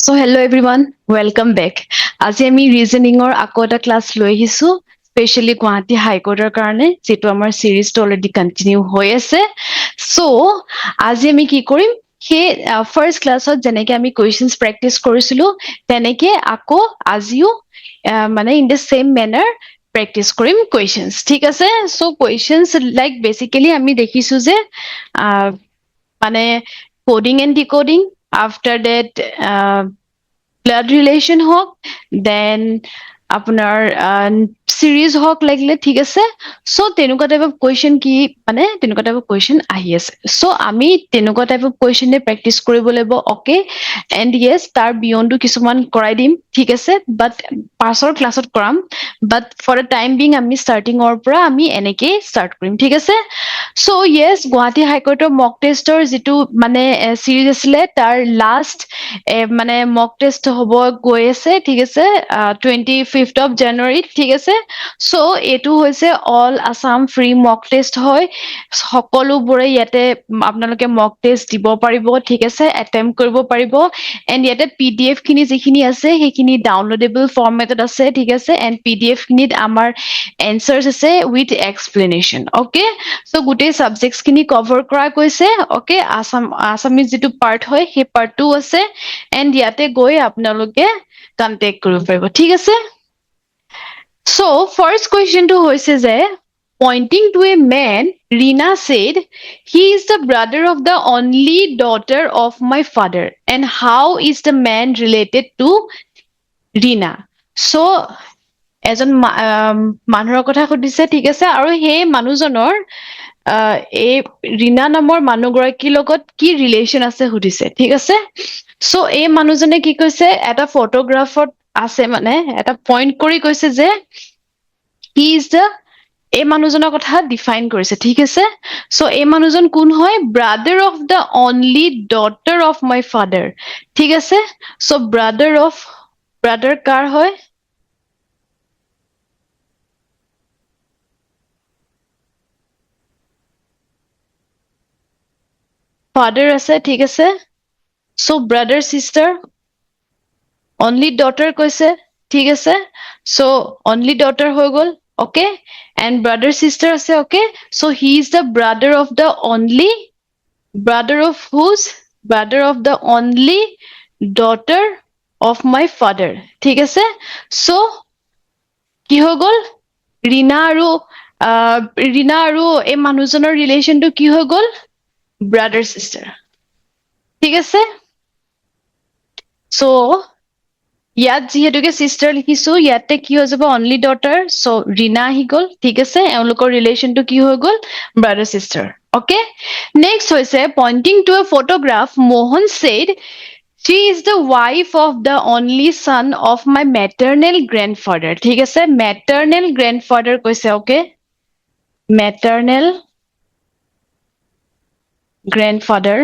So hello everyone, welcome back. আজি আমি ৰিজনিংৰ আকৌ এটা ক্লাছ লৈ আহিছো স্পেশালি গুৱাহাটী হাইকোৰ্টৰ কাৰণে যেটো আমাৰ সিৰিজটো অলৰেডি কন্টিনিউ হৈ আছে সো আজি আমি কি কৰিম হে ফাৰ্স্ট ক্লাছত যেনেকে আমি কোৱেশ্চনছ প্ৰেক্টিস কৰিছিলো তেনেকে আকৌ আজিও মানে in the same manner practice কৰিম কোৱেশ্চনছ ঠিক আছে সো কোৱেশ্চনছ লাইক বেসিক্যালি আমি দেখিছো যে মানে coding and decoding after that blood relation হওক then আপোনাৰ series হওক লাগিলে ঠিক আছে সো তেনেকুৱা টাইপ অফ কোৱেশ্চন কি মানে তেনেকুৱা টাইপ অফ কোৱেশ্চন আহি আছে সো আমি তেনেকুৱা টাইপ অফ কোৱেশ্চন প্ৰেক্টিস কৰিব লাগিব ওকে এন্ড yes তাৰ বিয়ন্ডো কিছুমান কৰাই দিম ঠিক আছে বাট পাছৰ ক্লাছত কৰাম বাট ফৰ দ্য টাইম বিং আমি ষ্টাৰ্টিংৰ পৰা আমি এনেকৈ ষ্টাৰ্ট কৰিম ঠিক আছে সো yes গুৱাহাটী হাইকোৰ্টৰ মক টেষ্টৰ যেটো মানে সিৰিজ আছিলে তাৰ লাষ্ট মানে মক টেষ্ট হ'ব গৈ আছে ঠিক আছে 25th of January ঠিক আছে সো এটো হৈছে অল আসাম ফ্ৰী মক টেষ্ট হয় সকলোবোৰে ইয়াতে আপোনালোকে মক টেষ্ট দিব পাৰিব ঠিক আছে এটেম্প কৰিব পাৰিব এন্ড ইয়াতে পিডিএফ খিনি যিখিনি আছে সেইখিনি ডাউনলোডেবল ফৰমেটত আছে ঠিক আছে এন্ড পিডিএফ খিনিত আমাৰ এনসাৰছ আছে উইথ এক্সপ্লেনেশন ওকে সো গোটেই সাবজেক্টস খিনি কভাৰ কৰা কৈছে ওকে আসামিজ যেটো পাৰ্ট হয় সেই পাৰ্টটো আছে এন্ড ইয়াতে গৈ আপোনালোকে কন্টাক্ট কৰিব পাৰিব ঠিক আছে সো ফাৰ্স্ট কোৱেশ্চনটো হৈছে যে pointing to a man Rina said he is the brother of the only daughter of my father and how is the man related to Rina so এজন মানুহৰ কথা খুদিছে ঠিক আছে আৰু সেই মানুহজনৰ এই ৰীনা নামৰ মানুহগৰাকীৰ লগত কি ৰিলেশন আছে খুদিছে ঠিক আছে সো এই মানুহজনে কি কৈছে এটা ফটোগ্ৰাফত আছে মানে এটা পইণ্ট কৰি কৈছে যে হি ইজ দ্য এই মানুহজনৰ কথা ডিফাইন কৰিছে ঠিক আছে সো এই মানুহজন কোন হয় brother of the only daughter of my father ঠিক আছে সো ব্ৰাদাৰ কাৰ হয় ফাদাৰ আছে ঠিক আছে সো ব্ৰাদাৰ সিস্টাৰ only daughter কৈছে ঠিক আছে সো only daughter হৈ গল okay and brother sister আছে okay so he is the brother of the only brother of whose brother of the only daughter of my father ঠিক আছে so কি হৈ গল ৰীনা আৰু এই মানুহজনৰ ৰিলেশনটো কি হৈ গল brother sister ঠিক আছে so ইয়াত যিহেতুকে সিস্টাৰ লিখিছো ইয়াতে কি হৈ যাব অনলি ডটাৰ সো ৰীনা আহি গল ঠিক আছে এওঁলোকৰ ৰিলেশনটো কি হৈ গল ব্ৰাদাৰ সিস্টাৰ ওকে নেক্সট হৈছে pointing to a photograph Mohan said she is the wife of the only son of my maternal grandfather ঠিক আছে maternal grandfather কৈছে okay maternal grandfather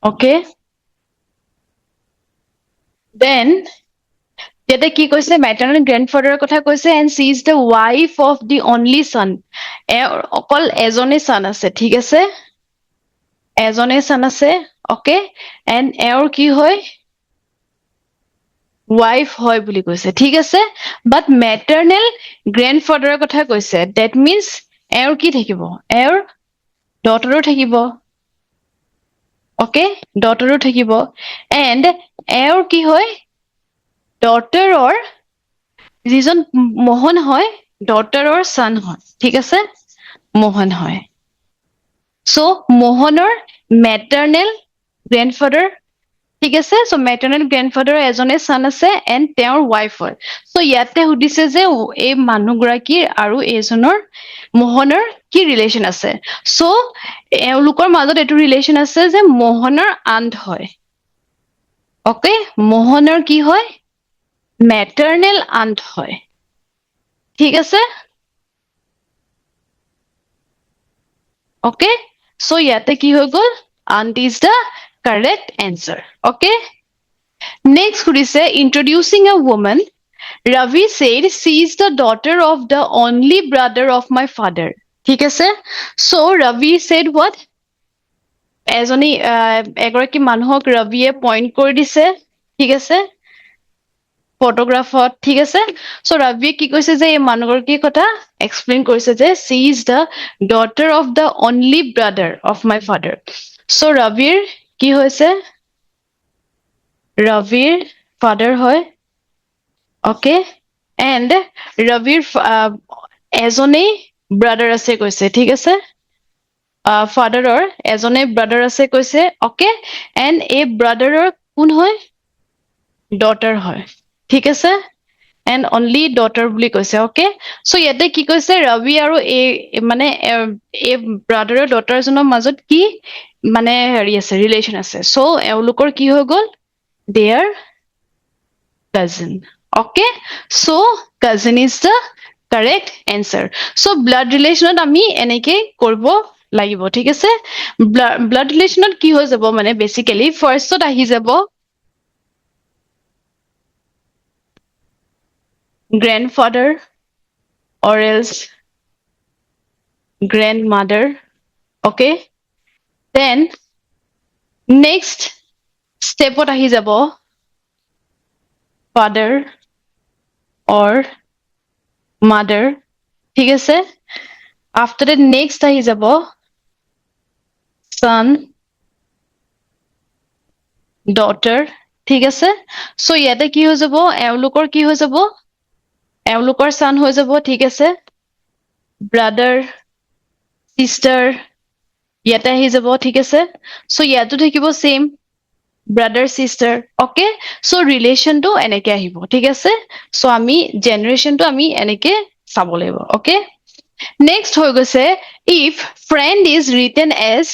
okay then ইয়াতে কি কৈছে maternal grandfather কথা কৈছে and she is the wife of the only son অকল এজনে son আছে ঠিক আছে এজনে son আছে okay and এওঁৰ কি হয় wife হয় বুলি কৈছে ঠিক আছে but maternal grandfather কথা কৈছে that means এওঁৰ কি থাকিব এওঁৰ daughter থাকিব okay daughter থাকিব and এওঁৰ কি হয় daughter or যিজন মোহন হয় daughter or son হয় ঠিক আছে মোহন হয় so মোহনৰ maternal grandfather ঠিক আছে so maternal grandfather এজনে son আছে and তেওঁৰ wife হয় so ইয়াতে সুধিছে যে এই মানুহগৰাকীৰ আৰু এজনৰ মোহনৰ কি ৰিলেশন আছে so এওঁলোকৰ মাজত এটো ৰিলেশন আছে যে মোহনৰ aunt হয় okay মোহনৰ কি হয় maternal aunt হয় ঠিক আছে okay so ইয়াতে কি হৈ গল aunt is the correct answer okay next সুধিছে introducing a woman Ravi said she is the daughter of the only brother of my father ঠিক আছে so Ravi said what এগৰাকী মানুহক ৰবিয়ে পইণ্ট কৰি দিছে ঠিক আছে ফটোগ্ৰাফত ঠিক আছে সো ৰবিয়ে কি কৈছে যে এই মানুহগৰাকীৰ কথা এক্সপ্লেইন কৰিছে যে she is the daughter of the only brother of my father so ৰবিৰ কি হৈছে ৰবিৰ ফাদাৰ হয় ওকে এণ্ড ৰবিৰ এজনেই ব্ৰাদাৰ আছে কৈছে ঠিক আছে ফাদাৰৰ এজনে ব্ৰাদাৰ আছে কৈছে ওকে এণ্ড এই ব্ৰাদাৰৰ কোন হয় ডটাৰ হয় ঠিক আছে এণ্ড অনলি ডটাৰ বুলি কৈছে ওকে সো ইয়াতে কি কৈছে ৰবি আৰু এই মানে এই ব্ৰাদাৰৰ ডটাৰজনৰ মাজত কি মানে হেৰি আছে ৰিলেশ্যন আছে সো এওঁলোকৰ কি হৈ গ'ল দে R cousin okay so cousin is the correct answer so blood relationত আমি এনেকে কৰিব লাগিব ঠিক আছে blood relationত কি হৈ যাব মানে বেসিক্যালি ফাৰ্স্টত আহি যাব grandfather or else grandmother okay then next stepত আহি যাব father or mother ঠিক আছে after that next আহি যাব son daughter ঠিক আছে সো ইয়াতে কি হৈ যাব এওঁলোকৰ কি হৈ যাব এওঁলোকৰ son হৈ যাব ঠিক আছে brother sister ইয়াতে আহি যাব ঠিক আছে সো ইয়াতো থাকিব same brother sister okay so relation to এনেকে আহিব ঠিক আছে so আমি generation to আমি এনেকে চাব লাগিব okay next হৈ গৈছে if friend is written as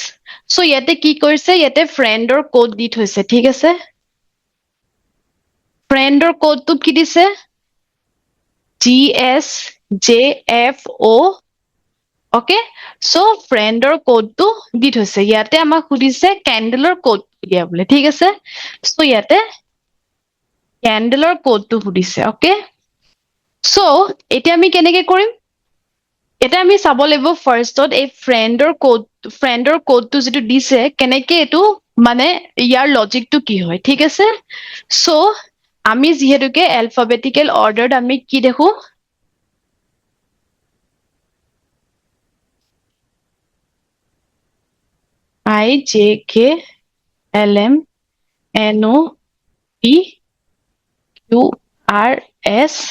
so ইয়াতে কি কৰিছে ইয়াতে friendৰ code দি থৈছে ঠিক আছে friendৰ code টো কি দিছে GSJFO okay so friendৰ code টো দি থৈছে ইয়াতে আমাক সুধিছে candleৰ code দিয়া বলে ঠিক আছে so ইয়াতে candleৰ code টো সুধিছে okay so এতিয়া আমি কেনেকে কৰিম এটা আমি চাব লাগিব ফাৰ্স্টত এই ফ্ৰেণ্ডৰ কোডটো যেটো দিছে কেনেকে এটো মানে ইয়াৰ লজিকটো কি হয় ঠিক আছে সো আমি যেহেতুকে অ্যালফাবেটিক্যাল অৰ্ডাৰত আমি কি দেখো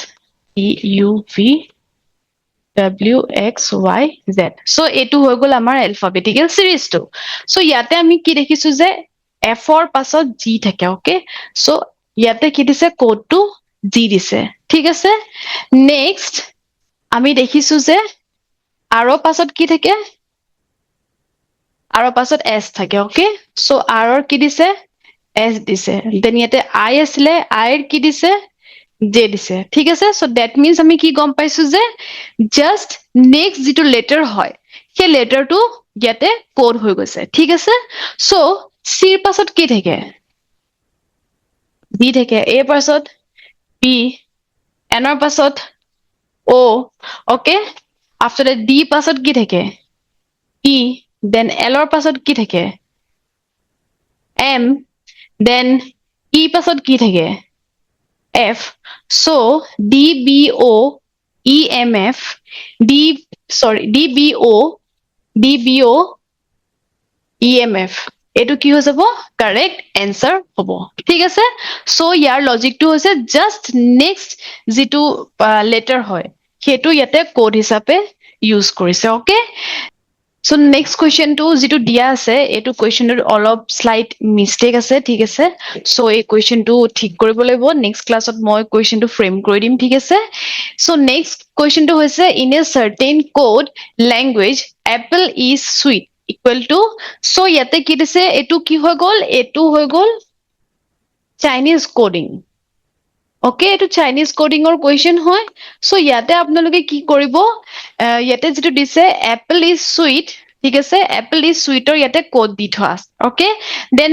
IJKLMNOPQRSTUV WXYZ so এটো হৈ গল আমাৰ অ্যালফাবেটিক্যাল সিৰিজটো সো ইয়াতে আমি কি দেখিছো যে F ৰ পাছত G থাকে ওকে সো ইয়াতে কি দিছে কোডটো G দিছে ঠিক আছে নেক্সট আমি দেখিছো যে R ৰ পাছত কি থাকে R ৰ পাছত S থাকে ওকে সো R ৰ কি দিছে S দিছে দেন ইয়াতে I আছিলে I ৰ কি দিছে J দিছে ঠিক আছে সো দ্যাট মিন্স আমি কি গম পাইছো যে জাস্ট নেক্সট যেটো লেটাৰ হয় সেই লেটাৰটো ইয়াতে কোড হৈ গৈছে ঠিক আছে সো C ৰ পাছত কি থাকে D থাকে A ৰ পাছত B N ৰ পাছত O okay after that D পাছত কি থাকে E then L ৰ পাছত কি থাকে M then E পাছত কি থাকে F so DBOEMF DBO EMF এটো কি হৈ যাব কারেক্ট আনসার হ'ব ঠিক আছে সো ইয়াৰ লজিকটো হৈছে জাস্ট নেক্সট যেটো লেটাৰ হয় হেতু ইয়াতে কোড হিচাপে ইউজ কৰিছে ওকে সো নেক্সট কোৱেশ্চনটো যেটো দিয়া আছে এটো কোৱেশ্চনটোত অলপ স্লাইট মিস্টেক আছে ঠিক আছে সো এই কোৱেশ্চনটো ঠিক কৰিব লাগিব নেক্সট ক্লাছত মই কোৱেশ্চনটো ফ্ৰেম কৰি দিম ঠিক আছে সো নেক্সট কোৱেশ্চনটো হৈছে in a certain code language apple is sweet equal to so ইয়াতে কি দিছে এটো কি হৈ গল এটো হৈ গল চাইনিজ কোডিং ওকে এটো চাইনিজ কোডিংৰ কোৱেশ্চন হয় সো ইয়াতে আপোনালোকে কি কৰিব ইয়াতে যেটো দিছে এপল ইজ সুইট ঠিক আছে এপল ইজ সুইটৰ ইয়াতে কোড দি থোৱা আছে ওকে দেন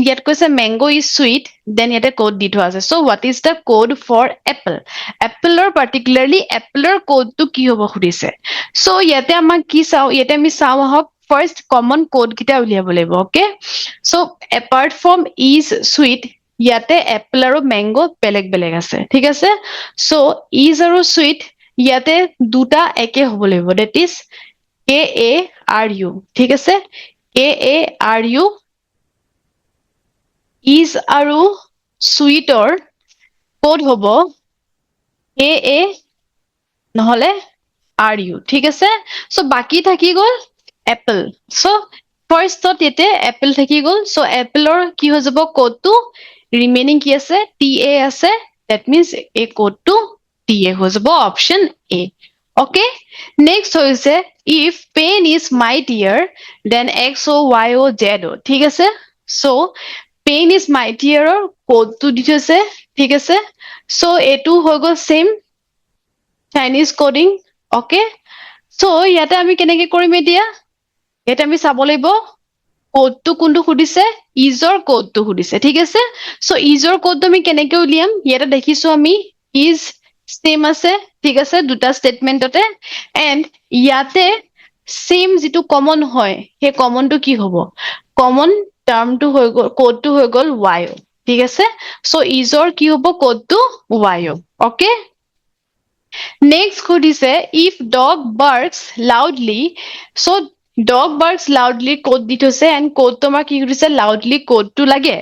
ইয়াত কৈছে ম্যাঙ্গো ইজ সুইট দেন ইয়াতে কোড দি থোৱা আছে so what is the code for apple এপলৰ পাৰ্টিকুলাৰলি এপলৰ কোডটো কি হ'ব খুদিছে সো ইয়াতে আমাক কি চাও ইয়াতে আমি চাও আহক ফাৰ্ষ্ট কমন কোড কিটা উলিয়াব লাগিব okay so apart from is sweet ইয়াতে এপল আৰু মেংগো বেলেগ বেলেগ আছে ঠিক আছে সো ইজ আৰু সুইট ইয়াতে দুটা একে হ'ব লাগিব দ্যাট ইজ KARU ঠিক আছে KARU ইজ আৰু সুইটৰ কোড হ'ব KA নহলে RU ঠিক আছে সো বাকি থাকি গল এপল সো ফাৰ্ষ্টত এতে এপল থাকি গল সো এপলৰ কি হৈ যাব কোডটো ৰিমেইনিং কি আছে TA আছে দ্যাট মিন্স এই কোডটো TA হৈ যাব অপচন A okay next হৈছে if pain is mightier than XOYOZ ঠিক আছে so pain is mightier ৰ কোডটো দি থৈছে ঠিক আছে so এটো হৈ গল same Chinese coding okay so ইয়াতে আমি কেনেকে কৰিম এতিয়া এটা আমি চাব লাগিব কোডটো কোনটো খুদিছে ইজৰ কোডটো খুদিছে ঠিক আছে সো ইজৰ কোডটো আমি কেনেকে উলিয়াম ইয়াতে দেখিছো আমি ইজ সেম আছে ঠিক আছে দুটা স্টেটমেন্টতে এন্ড ইয়াতে সেম যেটো কমন হয় হে কমনটো কি হ'ব কমন টার্মটো হৈ গল কোডটো হৈ গল y ঠিক আছে সো ইজৰ কি হ'ব কোডটো y okay Next খুদিছে if dog barks loudly so dog barks loudly code দি থৈছে and code তোমাৰ কি খুদিছে loudly code টো লাগে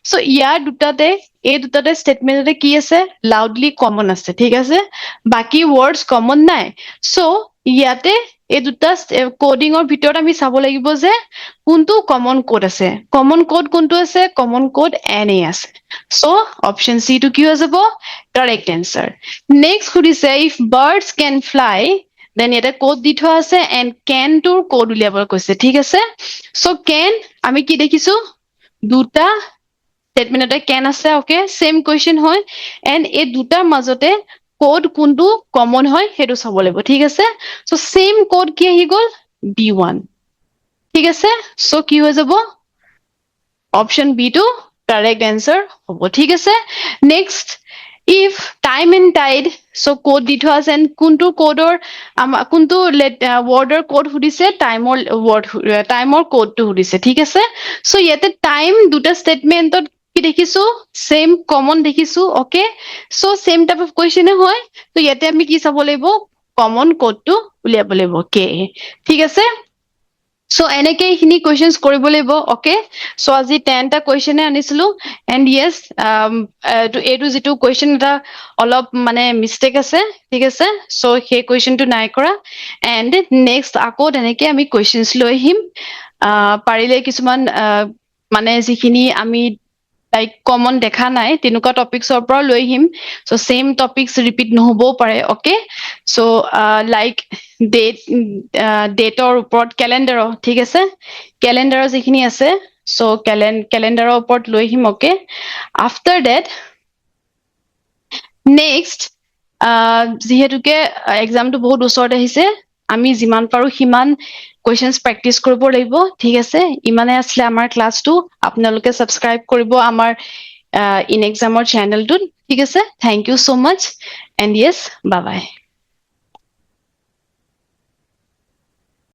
so ইয়াৰ দুটাতে এই দুটাতে স্টেটমেন্টতে কি আছে loudly common আছে ঠিক আছে বাকি words common নাই so ইয়াতে এই দুটা কোডিংৰ ভিতৰত আমি চাব লাগিব যে কোনটো কমন কোড আছে কমন কোড কোনটো আছে কমন কোড NA আছে so option C টো কি হৈ যাব correct answer next খুদিছে if birds can fly then ইয়াতে কোড দি থোৱা আছে and can টোৰ কোড উলিয়াব কৈছে ঠিক আছে so can আমি কি দেখিছো দুটা স্টেটমেন্টতে can আছে ওকে সেম কোৱেশ্চন হয় and এই দুটাৰ মাজতে কোড কোনটো কমন হয় হেতু চাব লাগিব ঠিক আছে সো সেম কোড কি আহি গল B1 ঠিক আছে সো কি হৈ যাব অপশন B টো কারেক্ট আনসার হ'ব ঠিক আছে next if time and tide so code di thwa আছে কোনটো কোডৰ কোনটো ওয়াৰ্ডৰ কোড খুদিছে টাইমৰ ওয়াৰ্ড টাইমৰ কোডটো খুদিছে ঠিক আছে সো ইয়াতে টাইম দুটা স্টেটমেন্টত কি দেখিছো সেম কমন দেখিছো okay so same type of question হয় তো ইয়াতে আমি কি চাব লাগিব কমন কোডটো উলিয়াব লাগিব কে ঠিক আছে So এনেকে ইখিনি কোৱেশ্চনস কৰিব লাগিব ওকে সো আজি 10 টা কোৱেশ্চন আনিছিলো এন্ড yes এটো যেটো কোৱেশ্চন এটা অলপ মানে মিস্টেক আছে ঠিক আছে সো হে কোৱেশ্চনটো নাই কৰা এন্ড নেক্সট আকৌ এনেকে আমি কোৱেশ্চনস লৈ আহিম পাৰিলে কিছুমান মানে যিখিনি আমি লাইক কমন দেখা নাই তেনেকুৱা টপিকছৰ পৰা লৈ আহিম সো সেম টপিকস ৰিপিট নহবও পাৰে ওকে সো লাইক ডেটৰ ওপৰত ক্যালেন্ডাৰ ঠিক আছে ক্যালেন্ডাৰ যিখিনি আছে সো ক্যালেন্ডাৰৰ ওপৰত লৈ আহিম ওকে আফটাৰ দ্যাট নেক্সট যিহেতুকে এক্সামটো বহুত ওচৰত আহিছে আমি যিমান পাৰো হিমান কোৱেশ্চনস প্ৰেক্টিস কৰিব লাগিব ঠিক আছে ইমানে আসলে আমাৰ ক্লাসটো আপোনালোকে সাবস্ক্ৰাইব কৰিব আমাৰ ইন এক্সামৰ চেনেলটো ঠিক আছে thank you so much and yes bye bye